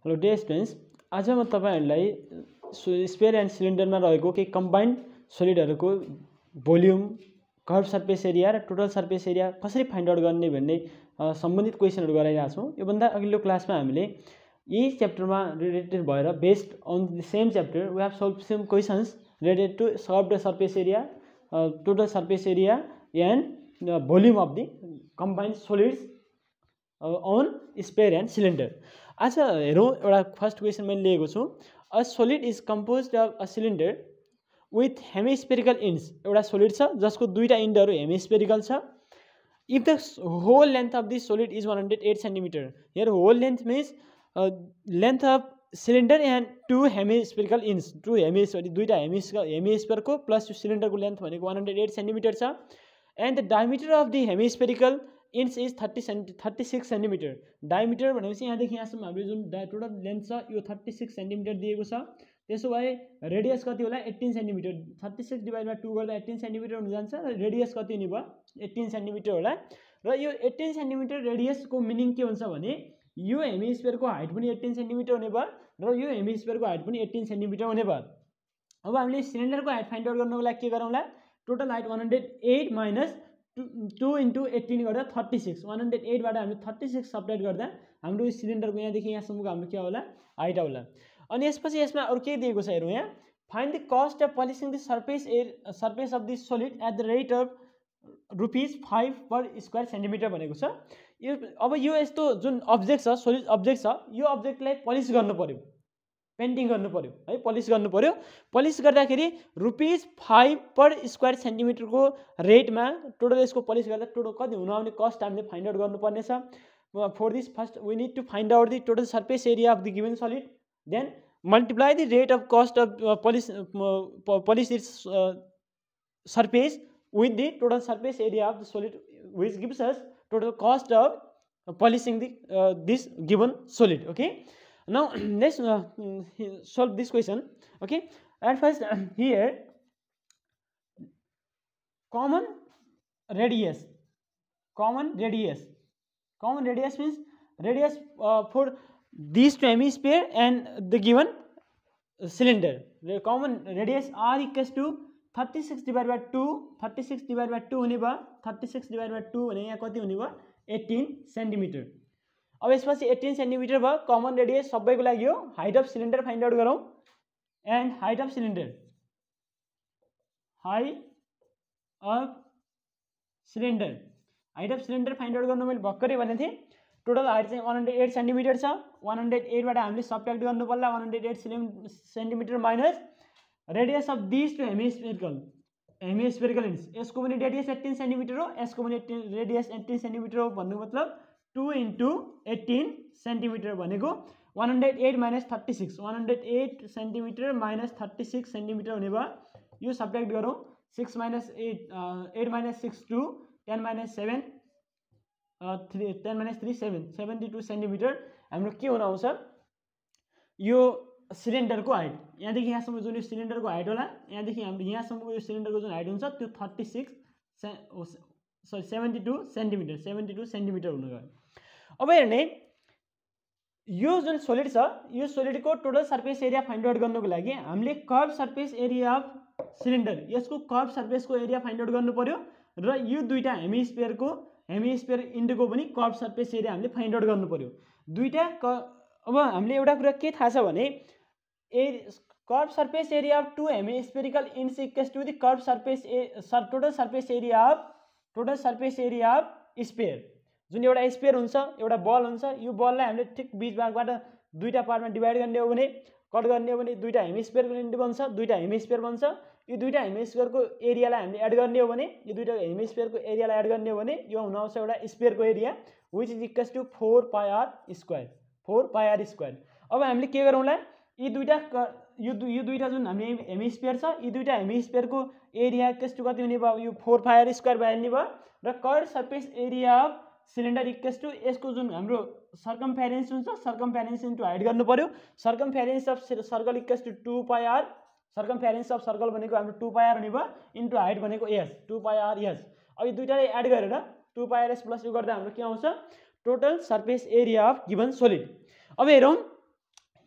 Hello dear students, आज म तपाईहरुलाई स्फियर एन्ड सिलिन्डरमा रहेको केही कम्बाइन्ड सोलिडहरुको भोल्युम, कर्भ सर्फेस एरिया र टोटल सर्फेस एरिया कसरी फाइन्ड आउट गर्ने भन्ने सम्बन्धित क्वेशनहरु गराइरहेको छौं। यो भन्दा अघिल्लो क्लासमा हामीले यही च्याप्टरमा रिलेटेड भएर based on the same chapter we have solve some questions related to curved surface area, total surface area and volume of the combined solids on sphere and cylinder. आज हेरौं, एउटा फर्स्ट क्वेशन मैले लिएको छु। A solid is composed of a cylinder with hemispherical ends. एउटा solid छ जसको दुईटा इन्डहरु हेमिस्फेरिकल छ। If the whole length of this solid is 108 centimetre, here whole length means length of cylinder and two hemispherical ends, two hemisphere दुईटा हेमिस्फेयरको plus सिलिन्डरको length भनेको 108 सेन्टिमिटर छ। And the diameter of the hemispherical inch is 36 centimetre. Diameter भनेपछि यहाँदेखि यहाँसम्म हाम्रो जुन टोटल लेन्थ छ यो 36 सेन्टिमिटर दिएको छ। त्यसो भए रेडियस कति होला? 18 सेन्टिमिटर। 36 डिवाइड बाइ 2 गर्दा 18 सेन्टिमिटर हुन जान्छ र रेडियस कति हुने भयो? 18 सेन्टिमिटर होला। र यो 18 सेन्टिमिटर रेडियसको मिनिङ के हुन्छ भने यो हेमिस्फियरको हाइट पनि 18 सेन्टिमिटर हुने भयो र यो हेमिस्फियरको हाइट पनि 18 सेन्टिमिटर हुने भयो। अब हामीले सिलिन्डरको हाइट फाइन्ड आउट गर्नको लागि के गरौँला? टोटल हाइट 108 माइनस 2 into 18 गर्दा 36। 108 बाट हामीले 36 सब्ट्र्याक्ट गर्दा हाम्रो सिलिन्डरको यहाँदेखि यहाँसम्मको हाम्रो के होला? हाइट होला। अनि यसपछि यसमा अरु के दिएको छ हेरौँ। यहाँ find the cost of polishing the surface of the solid at the rate of ₹5 per square centimetre भनेको छ। यो अब यो यस्तो जुन अब्जेक्ट छ, सोलिड अब्जेक्ट छ, यो अब्जेक्टलाई पलिस गर्नु पर्यो, पेन्टिङ गर्नु पर्यो है, पलिस गर्नु पर्यो। पलिस गर्दाखेरि ₹5 पर स्क्वायर सेन्टिमिटरको रेटमा टोटल यसको पलिस गर्दा टोटल कति हुन आउने कस्ट हामीले फाइन्ड आउट गर्नुपर्ने छ। For this first we need to find out the total surface area of the given solid, then multiply the rate of cost of polish its surface with the total surface area of the solid, which gives us total cost of polishing the this given solid. Okay, now let's solve this question. Okay, at first here common radius means radius for these two hemisphere and the given cylinder. The common radius r equals to 36 divided by 2 हुने भयो। 36 divided by 2 भने यहाँ कति हुने भयो? 18 centimetre. अब यसपछि 18 centimetre भयो। कमन रेडियस सबैको लागि हो। Height of cylinder find out गरौँ। And height of cylinder find out गर्नु मैले भर्खरै भनेको थिएँ। टोटल हाइट चाहिँ 108 सेन्टिमिटर छ। 108 बाट हामीले सब्ट्र्याक्ट गर्नु पर्ला 108 centimetre minus radius of this two hemispherical ends. यसको पनि रेडियस 18 सेन्टिमिटर हो, यसको पनि रेडियस 18 सेन्टिमिटर हो। भन्नु मतलब 2 into 18 सेन्टिमिटर भनेको 108 माइनस 36, 108 सेन्टिमिटर माइनस 36 सेन्टिमिटर हुने भयो। यो सब्ट्र्याक्ट गरौँ। 6 minus 8 minus 6 2, 10 minus 7 10 minus 3 7, 72 centimetre हाम्रो के हुन आउँछ? यो सिलिन्डरको हाइट यहाँदेखि यहाँसम्म जुन यो सिलिन्डरको हाइट होला, यहाँदेखि हाम्रो यहाँसम्मको यो सिलिन्डरको जुन हाइट हुन्छ त्यो 72 सेन्टिमिटर हुन गयो। अब हेर्ने यो जुन सोलिड छ, यो सोलिडको total surface area find out गर्नको लागि हामीले curve surface area of cylinder, यसको कर्भ सर्फेसको एरिया फाइन्ड आउट गर्नु पर्यो र यो दुईटा हेमिस्फियर इन्डको पनि कर्भ सर्फेस एरिया हामीले फाइन्ड आउट गर्नु पर्यो। दुईटा अब हामीले एउटा कुरा के थाहा छ भने curve surface area of two hemispherical ends equals to the curve surface total surface area of sphere. जुन एउटा स्फियर हुन्छ, एउटा बल हुन्छ, यो बललाई हामीले ठिक बीच भागबाट दुईटा पार्टमा डिभाइड गर्ने हो भने, कट गर्ने हो भने दुईटा हेमिस्फियरको इन्ड बन्छ, दुईटा हेमिस्फियर बन्छ। यो दुईटा हेमिस्फियरको एरियालाई हामीले एड गर्ने हो भने, यो दुईटा हेमिस्फियरको एरियालाई एड गर्ने हो भने यो हुन आउँछ एउटा स्फियरको area, which is equals to 4 pi r square. अब हामीले के गरौँला? यी दुईटा जुन हामीले हेमिस्फियर छ, यी दुईटा हेमिस्फियरको एरिया इक्वल्स टु कति हुने भयो? यो 4 pi r स्क्वायर भइहाल्ने भयो। र curve surface area of cylinder equals to यसको जुन हाम्रो सर्कमफेरेन्स हुन्छ, सर्कमफेरेन्स इन्टु हाइट गर्नु पर्यो। Circumference of circle equals to 2 pi r, circumference of circle भनेको हाम्रो 2 pi r हुने भयो, इन्टु हाइट भनेको s, 2 pi r s। अब यो दुईटालाई एड गरेर 2 pi r s प्लस यो गर्दा हाम्रो के आउँछ? Total surface area of given solid. अब हेरौँ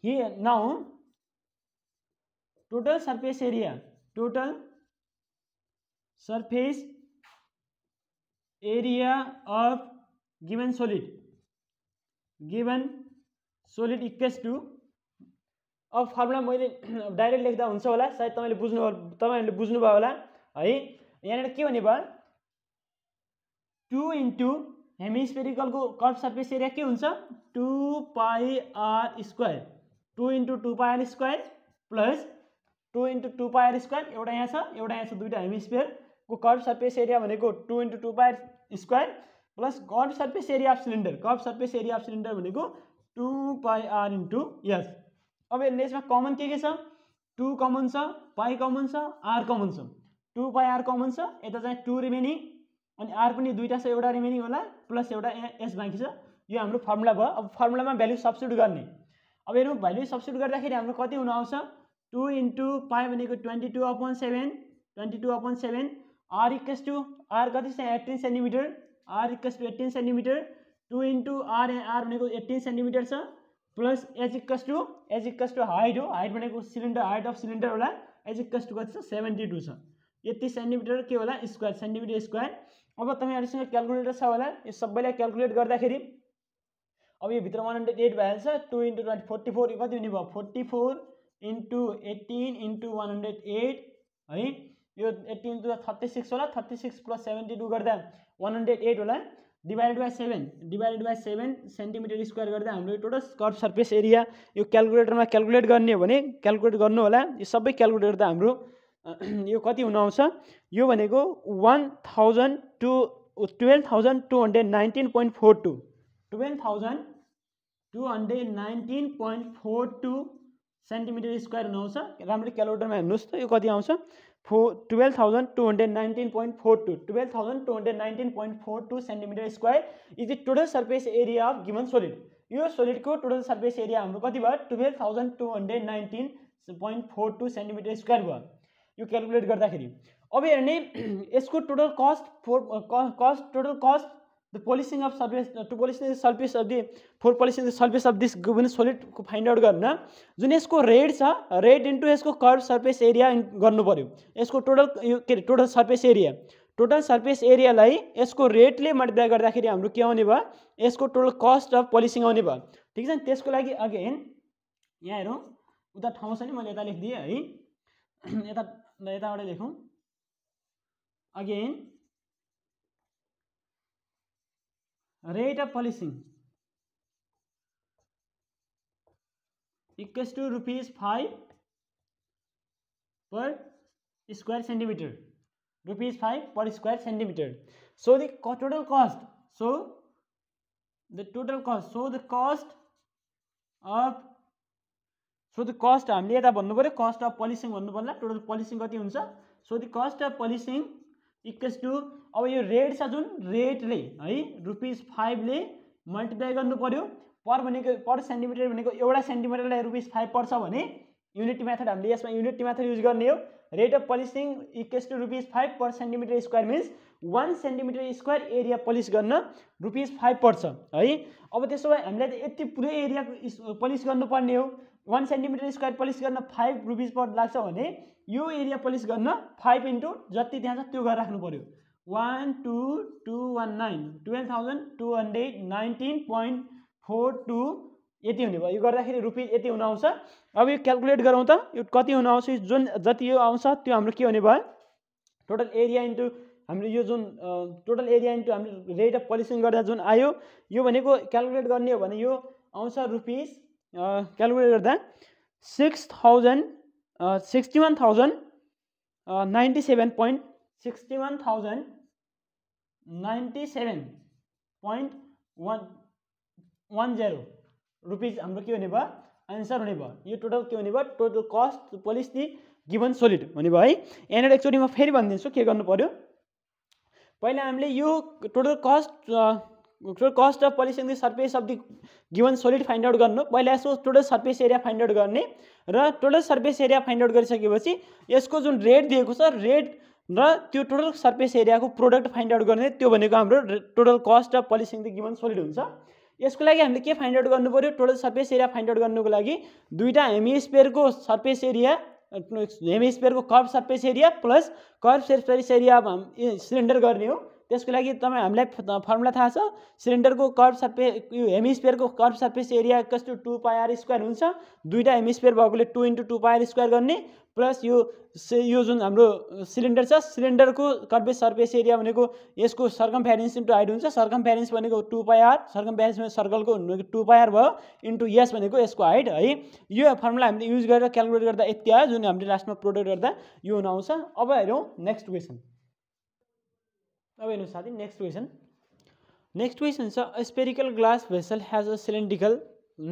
now total surface area of given solid equals to, अब फर्मुला मैले डाइरेक्ट लेख्दा हुन्छ होला, सायद तपाईहरुले बुझ्नुभयो होला है। यहाँनिर के भने भयो 2 इन्टु हेमिस्फेरिकल को कर्व सर्फेस एरिया के हुन्छ 2 pi are square, 2 into 2 pi are square plus 2 into 2 pi are square, एउटा यहाँ छ दुईटा हेमिस्फियर को कर्व सर्फेस एरिया भनेको 2 into 2 pi are square plus curve surface area of cylinder भनेको 2 पाई आर इन्टु एस। अब यसमा कमन के छ 2 कमन छ, पाई कमन छ, आर कमन छ, 2 पाई आर कमन छ, यता चाहिँ 2 रिमेनिङ अनि आर पनि दुईटा छ, एउटा रिमेनिङ होला प्लस एउटा एस बाँकी छ। यो हाम्रो फर्मुला भयो। अब फर्मुलामा भ्यालु सब्स्टिट्युट गर्ने। अब हेर्नु भ्यालु सब्स्टिट्युट गर्दाखेरि हाम्रो कति हुन आउँछ 2 इन्टु पाई भनेको 22/7 आर इक्वल्स टु आर कति छ 18 centimetre, r equals to 18 centimetre, 2 into r भनेको 18 सेन्टिमिटर छ plus h equals to height हो, हाइट भनेको सिलिन्डर हाइट अफ सिलिन्डर होला, एच इक्वल्स टु कति छ 72 छ, यति सेन्टिमिटर के होला स्क्वायर, सेन्टिमिटर स्क्वायर। अब तपाईहरुसँग क्याल्कुलेटर छ होला, यो सबैलाई क्याल्कुलेट गर्दाखेरि अब यो भित्र 108 भइहाल्छ, 2 इन्टु 20 44 कति हुने भयो 44 इन्टु 18 इन्टु 108 है, यो 18 इन्टु 36 होला, 36 प्लस 72 गर्दा 108 होला, डिवाइडेड बाई 7 सेन्टिमिटर स्क्वायर गर्दा हाम्रो टोटल कर्व सर्फेस एरिया यो क्याल्कुलेटरमा क्याल्कुलेट गर्ने हो भने क्याल्कुलेट गर्नु होला। यो सबै क्याल्कुलेट गर्दा हाम्रो यो कति हुन आउँछ, यो भनेको 12,219.42 12,219.42 सेन्टिमिटर स्क्वायर हुन आउँछ। राम्ररी क्याल्कुलेटरमा हेर्नुहोस् त यो कति आउँछ 12,219.42 centimetre square is the total surface area of given solid. यो सोलिडको टोटल सर्फेस एरिया हाम्रो कति भयो 12,219.42 सेन्टिमिटर स्क्वायर भयो यो क्याल्कुलेट गर्दाखेरि। अब हेर्ने यसको total cost the polishing of surface to polishing the surface of the for polishing the surface of this given solid को फाइन्ड आउट गर्न जुन यसको रेट छ, रेट इन्टु यसको कर्व सर्फेस एरिया गर्नु पर्यो। यसको टोटल यो के टोटल सर्फेस एरियालाई यसको रेटले मल्टिप्लाई गर्दाखेरि हाम्रो के आउने भयो यसको टोटल कस्ट अफ पोलिसिङ आउने भयो। ठिक छ, त्यसको लागि अगेन यहाँ हेरौँ, उता ठाउँ छ नि मैले यता लेखिदिएँ है, यताबाट लेखौँ again rate of polishing equals to rupees 5 per square centimeter, rupees 5 per square centimeter. So the total cost, हामीले यता भन्नु पर्यो कस्ट अफ पोलिसिङ भन्नु पर्ला, टोटल पोलिसिङ कति हुन्छ। So the cost of polishing equals to, अब यो रेट छ जुन रेटले है रुपिस 5 ले मल्टिप्लाई गर्नु पर्यो, पर भनेको पर सेन्टिमिटर भनेको एउटा सेन्टिमिटरलाई रुपिस 5 पर्छ भने युनिट मेथड हामीले यसमा युनिट मेथड युज गर्ने हो। Rate of polishing equals to rupees 5 per centimetre square means 1 centimetre square area polish गर्न रुपिस 5 पर्छ है। अब त्यसो भए हामीलाई त यति पुरै एरिया पोलिस गर्नुपर्ने हो, 1 सेन्टिमिटर स्क्वायर पोलिस गर्न 5 रुपिस पर लाग्छ भने यो एरिया पोलिस गर्न 5 इन्टु जति त्यहाँ छ त्यो गरेर राख्नु पर्यो। 12,219.42 यति हुने भयो, यो गर्दाखेरि रुपिस यति हुन आउँछ। अब यो क्याल्कुलेट गरौँ त यो कति हुन आउँछ, जुन जति यो आउँछ त्यो हाम्रो के हुने भयो टोटल एरिया इन्टु हाम्रो यो जुन टोटल एरिया इन्टु हामीले रेट अफ पोलिसिङ गर्दा जुन आयो यो भनेको क्याल्कुलेट गर्ने हो भने यो आउँछ रुपिस क्याल्कुलेट गर्दा 61,097.10 रुपिस हाम्रो के हुने भयो आन्सर हुने भयो। यो टोटल के हुने भयो total cost polish the given solid हुने भयो है। यहाँनिर एकचोटि म फेरि भनिदिन्छु के गर्नु पर्यो। पहिला हामीले यो total cost of polishing the surface of the given solid find out गर्नु, पहिला यसको total surface area find out गर्ने र total surface area find out गरिसकेपछि यसको जुन रेट दिएको छ रेट र त्यो टोटल सर्फेस एरियाको प्रोडक्ट फाइन्ड आउट गर्ने, त्यो भनेको हाम्रो total cost of polishing the given solid हुन्छ। यसको लागि हामीले के फाइन्ड आउट गर्नु पर्यो total surface area find out गर्नुको लागि दुईटा हेमिस्फियरको सर्फेस एरिया हेमिस्फियरको curve surface area plus curve surface area cylinder गर्ने हो त्यसको लागि तपाईँ हामीलाई फर्मुला थाहा छ सिलिन्डरको कर्भ सर्फेस यो हेमिस्फियरको curve surface area equals to 2 pi are square हुन्छ दुईटा हेमिस्फियर भएकोले 2 × 2 पाई आर स्क्वायर गर्ने प्लस यो जुन हाम्रो सिलिन्डर छ सिलिन्डरको कर्भ सर्फेस एरिया भनेको यसको सर्कमफेरेन्स इन्टु हाइट हुन्छ सर्कमफेरेन्स भनेको 2 पाई आर सर्कमफेरेन्स सर्कलको 2 पाई आर भयो इन्टु एस भनेको यसको हाइट है यो फर्मुला हामीले युज गरेर क्यालकुलेट गर्दा यति आयो जुन हामीले लास्टमा प्रोडक्ट गर्दा यो हुन आउँछ अब हेरौँ नेक्स्ट क्वेसन अब हेर्नु साथी नेक्स्ट क्वेसन छ a spherical glass vessel has a cylindrical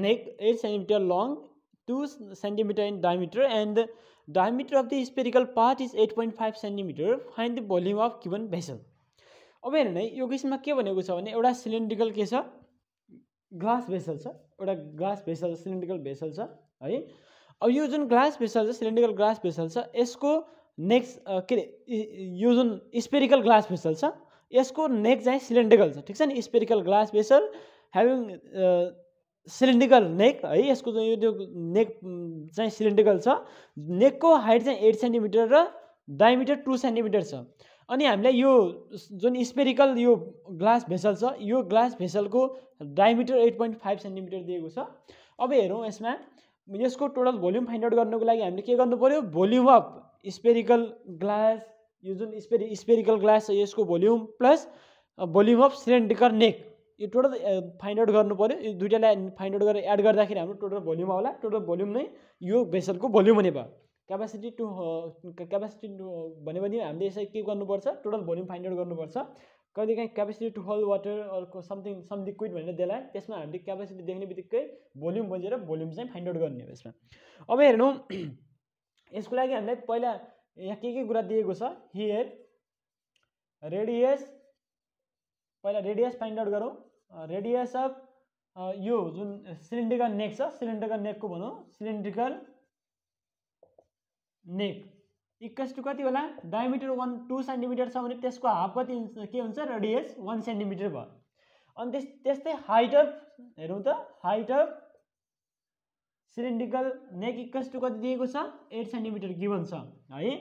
neck 8 cm long 2 cm in diameter and the diameter of the spherical part is 8.5 cm find the volume of given vessel अब हेर्नु है यो क्वेसनमा के भनेको छ भने एउटा सिलिन्ड्रिकल के छ ग्लास भेसल छ एउटा ग्लास भेसल सिलिन्ड्रिकल भेसल छ है अब यो जुन ग्लास भेसल छ सिलिन्ड्रिकल ग्लास भेसल छ यसको नेक्स्ट के यो जुन स्पेरिकल ग्लास भेसल छ यसको नेक चाहिँ सिलिन्ड्रिकल छ ठीक छ नि spherical glass vessel having cylindrical neck है यसको यो नेक चाहिँ सिलिन्ड्रिकल छ नेकको हाइट चाहिँ 8 cm र डायमिटर 2 cm छ अनि हामीलाई यो जुन स्पेरिकल यो ग्लास भेसल छ यो ग्लास भेसलको डायमिटर 8.5 cm दिएको छ अब हेरौँ यसमा यसको टोटल भोल्युम फाइन्ड आउट गर्नको लागि हामीले के गर्नु पर्यो भोल्युम अफ स्पेरिकल ग्लास यो जुन स्पेरिकल ग्लास छ यसको volume plus volume of cylindrical neck यो टोटल फाइन्ड आउट गर्नु पर्यो यो दुईटालाई फाइन्ड आउट गरेर एड गर्दाखेरि हाम्रो टोटल भोल्युम आउला टोटल भोल्युम नै यो भेसलको भोल्युम हुने भयो क्यापासिटी टु भन्यो भने हामीले यसरी के गर्नुपर्छ टोटल भोल्युम फाइन्ड आउट गर्नुपर्छ कहिलेकाहीँ क्यापासिटी टु होल्ड वाटर अर्को सम लिक्विड भनेर देला त्यसमा हामीले क्यापासिटी देख्ने बित्तिकै भोल्युम बुझेर भोल्युम चाहिँ फाइन्ड आउट गर्ने हो यसमा अब हेर्नु यसको लागि हामीलाई पहिला यहाँ के कुरा दिएको छ हियर रेडियस पहिला रेडियस फाइन्ड आउट गरौँ रेडियस अफ यो जुन सिलिन्ड्रिकल नेक छ सिलिन्ड्रिकल नेकको भनौँ सिलिन्ड्रिकल नेक इक्वल्स टु कति होला डायमिटर 2 cm छ भने त्यसको हाफ कति के हुन्छ रेडियस 1 cm भयो अनि त्यस्तै हाइट अफ हेरौँ त height of cylindrical neck equals to कति दिएको छ 8 cm गिभन छ है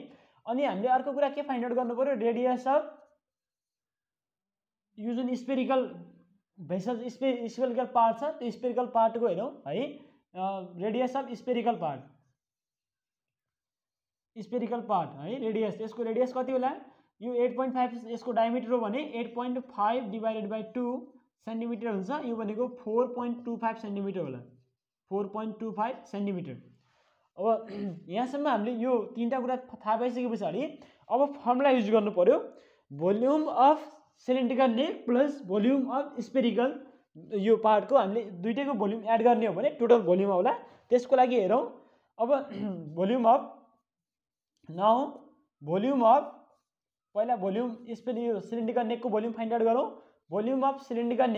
अनि हामीले अर्को कुरा के फाइन्ड आउट गर्नु पर्यो रेडियस अफ यो जुन स्पेरिकल भेसल स्पेरिकल पार्ट छ त्यो स्पेरिकल पार्टको हेरौँ है रेडियस अफ स्पेरिकल पार्ट है रेडियस यसको रेडियस कति होला यो 8.5 यसको डायमिटर हो भने 8.5 डिवाइडेड बाई 2 सेन्टिमिटर हुन्छ यो भनेको 4.25 सेन्टिमिटर होला 4.25 सेन्टिमिटर अब यहाँसम्म हामीले यो तीनटा कुरा थाहा पाइसके पछाडि अब फर्मुला युज गर्नु पर्यो volume of cylindrical neck plus volume of spherical यो पार्टको हामीले दुईटैको भोल्युम एड गर्ने हो भने टोटल भोल्युम आउला त्यसको लागि हेरौँ अब volume of now volume of पहिला भोल्युम यो सिलिन्ड्रिकल नेकको भोल्युम फाइन्ड आउट गरौँ volume of cylindrical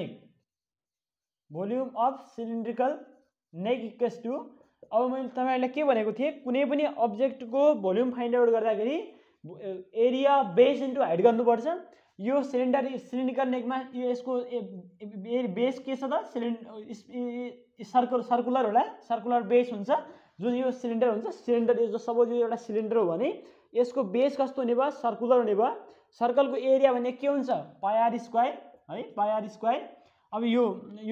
neck equals to अब मैले तपाईहरुलाई के भनेको थिएँ कुनै पनि अब्जेक्टको भोल्युम फाइन्ड आउट गर्दाखेरि एरिया बेस इन्टु हाइट गर्नुपर्छ यो सिलिन्ड्रिकल नेकमा यो यसको बेस के छ त सर्कुलर होला सर्कुलर बेस हुन्छ जुन यो सिलिन्डर हुन्छ सिलिन्डर यो सपोज यो एउटा सिलिन्डर हो भने यसको बेस कस्तो हुने भयो सर्कुलर हुने भयो सर्कलको एरिया भने के हुन्छ पाई आर स्क्वायर है पाई आर स्क्वायर अब यो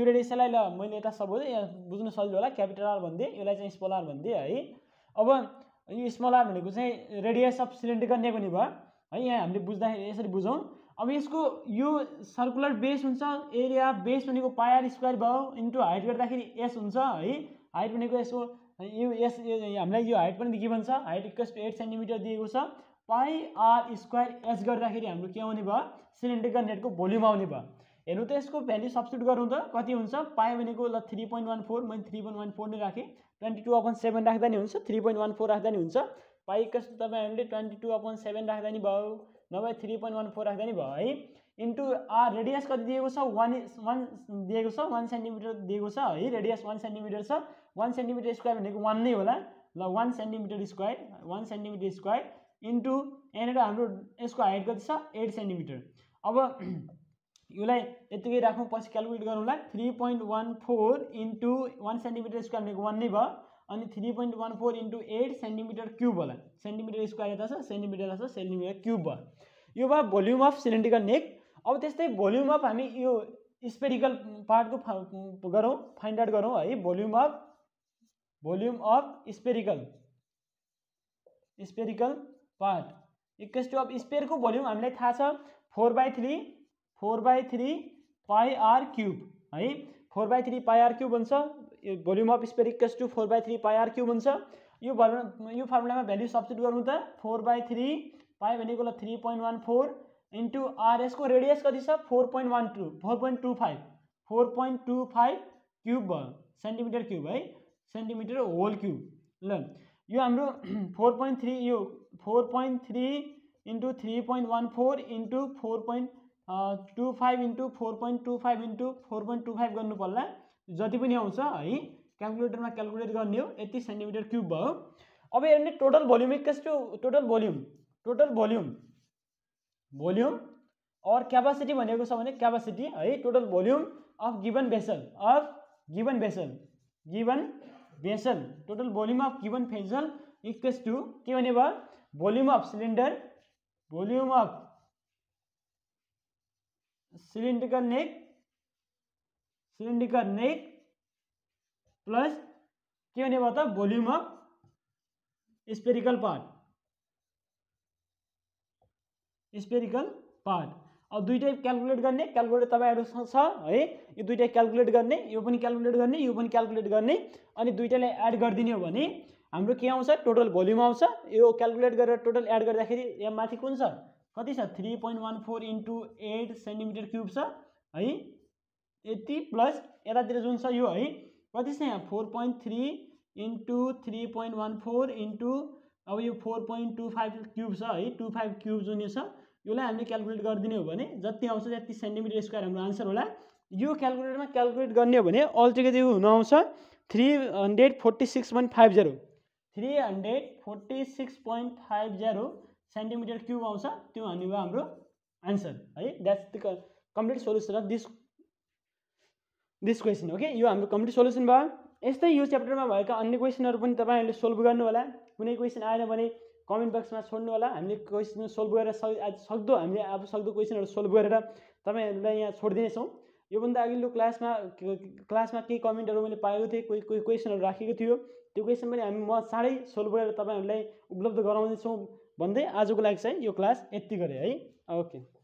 रेडियसलाई ल मैले यता सपोज यहाँ बुझ्न सजिलो होला क्यापिटल आर भनिदिएँ यसलाई चाहिँ स्मल आर भनिदिएँ है अब यो स्मल आर भनेको चाहिँ रेडियस अफ सिलिन्ड्रिकल नेक हुने भयो है यहाँ हामीले बुझ्दाखेरि यसरी बुझौँ अब यसको यो सर्कुलर बेस हुन्छ एरिया बेस भनेको पाई आर स्क्वायर भयो इन्टु हाइट गर्दाखेरि एस हुन्छ है हाइट भनेको यसको यो एस हामीलाई यो हाइट पनि गिभन छ हाइट इक्वल्स टु 8 सेन्टिमिटर दिएको छ पाई आर स्क्वायर एस गर्दाखेरि हाम्रो के आउने भयो सिलिन्ड्रिकल नेटको भोल्युम आउने भयो हेर्नु त यसको भ्यालु सब्स्टिट्युट गरौँ त कति हुन्छ पाई भनेको ल 3.14 मैले 3.14 नै राखेँ 22/7 राख्दा नि हुन्छ 3.14 राख्दा नि हुन्छ पाई इक्वल्स टु तपाईहरुले 22/7 राख्दा नि भयो नभए 3.14 राख्दा नि भयो है इन्टु आर रेडियस कति दिएको छ 1 दिएको छ 1 सेन्टिमिटर दिएको छ है रेडियस 1 सेन्टिमिटर छ 1 सेन्टिमिटर स्क्वायर भनेको 1 नै होला ल 1 सेन्टिमिटर स्क्वायर इन्टु यहाँनिर हाम्रो यसको हाइट कति छ 8 सेन्टिमिटर अब यसलाई यतिकै राखौँ, पछि क्यालकुलेट गरौँला। 3.14 इन्टु 1 सेन्टिमिटर स्क्वायर भनेको 1 नै भयो, अनि 3.14 इन्टु 8 सेन्टिमिटर क्युब होला। सेन्टिमिटर स्क्वायर यता छ, सेन्टिमिटर यता छ, सेन्टिमिटर क्युब भयो। यो भयो भोल्युम अफ सिलिन्ड्रिकल नेक। अब त्यस्तै भोल्युम अफ हामी यो स्पेरिकल पार्टको गरौँ, फाइन्ड आउट गरौँ है। Volume of spherical part equals to अब स्पेयरको भोल्युम हामीलाई थाहा छ 4/3 पाई आर क्युब है। 4/3 पाई आर क्युब हुन्छ। Volume of sphere equals to 4/3 pi R cube हुन्छ। यो फर्मुलामा भ्याल्यु सब्स्टिट्युट गर्नु त 4/3 पाई भनेको 3.14 इन्टु आरएस को रेडियस कति छ 4.25 क्युब भयो, सेन्टिमिटर क्युब है, सेन्टिमिटर होल क्युब। ल यो हाम्रो 4.3 यो 4.3 इन्टु 3.14 इन्टु 4.25 इन्टु 4.25 इन्टु 4.25 गर्नु पर्ला, जति पनि आउँछ है। क्यालकुलेटरमा क्यालकुलेट गर्ने हो, यति सेन्टिमिटर क्युब भयो। अब हेर्ने total volume equals to total volume और क्यापासिटी भनेको छ भने क्यापासिटी है। Total volume of given vessel total volume of given vessel equals to के भने भयो volume of cylindrical neck plus के भने भयो त भोल्युम अफ स्पेरिकल पार्ट। अब दुईटै क्यालकुलेट गर्ने, क्यालकुलेटर तपाईहरुसँग छ है। यो दुईटै क्यालकुलेट गर्ने, यो पनि क्यालकुलेट गर्ने, यो पनि क्यालकुलेट गर्ने, अनि दुईटैलाई एड गरिदिने हो भने हाम्रो के आउँछ टोटल भोल्युम आउँछ। यो क्यालकुलेट गरेर टोटल एड गर्दाखेरि यहाँ माथि कुन छ कति छ 3.14 इन्टु 8 सेन्टिमिटर क्युब छ है। यति प्लस यतातिर जुन छ यो है कति छ यहाँ 4.3 इन्टु 3.14 इन्टु अब यो 4.25 क्युब छ है। 25 क्युब जुन यो छ यसलाई हामीले क्यालकुलेट गरिदिने हो भने जति आउँछ त्यति सेन्टिमिटर स्क्वायर हाम्रो आन्सर होला। यो क्यालकुलेटरमा क्यालकुलेट गर्ने हो भने अलटुगेदर यो हुन आउँछ 346.50 सेन्टिमिटर क्युब आउँछ। त्यो भनेको हाम्रो आन्सर है। That's the complete solution of this question. Okay, यो हाम्रो कम्प्लिट सोल्युसन भयो। यस्तै यो च्याप्टरमा भएका अन्य क्वेसनहरू पनि तपाईहरुले सोल्भ गर्नु होला। कुनै क्वेसन आएन भने कमेन्ट बक्समा छोड्नु होला। हामीले क्वेसन सोल्भ गरेर सक्दो हामीले अब सक्दो क्वेसनहरू सोल्भ गरेर तपाईहरुलाई यहाँ छोड्दिनेछौँ। योभन्दा अघिल्लो क्लासमा केही कमेन्टहरू मैले पाएको थिएँ, कोही क्वेसनहरू राखेको थियो, त्यो क्वेसन पनि म चाँडै सोल्भ गरेर तपाईहरुलाई उपलब्ध गराउनेछौँ भन्दै आजको लागि चाहिँ यो क्लास यति गरे है। ओके।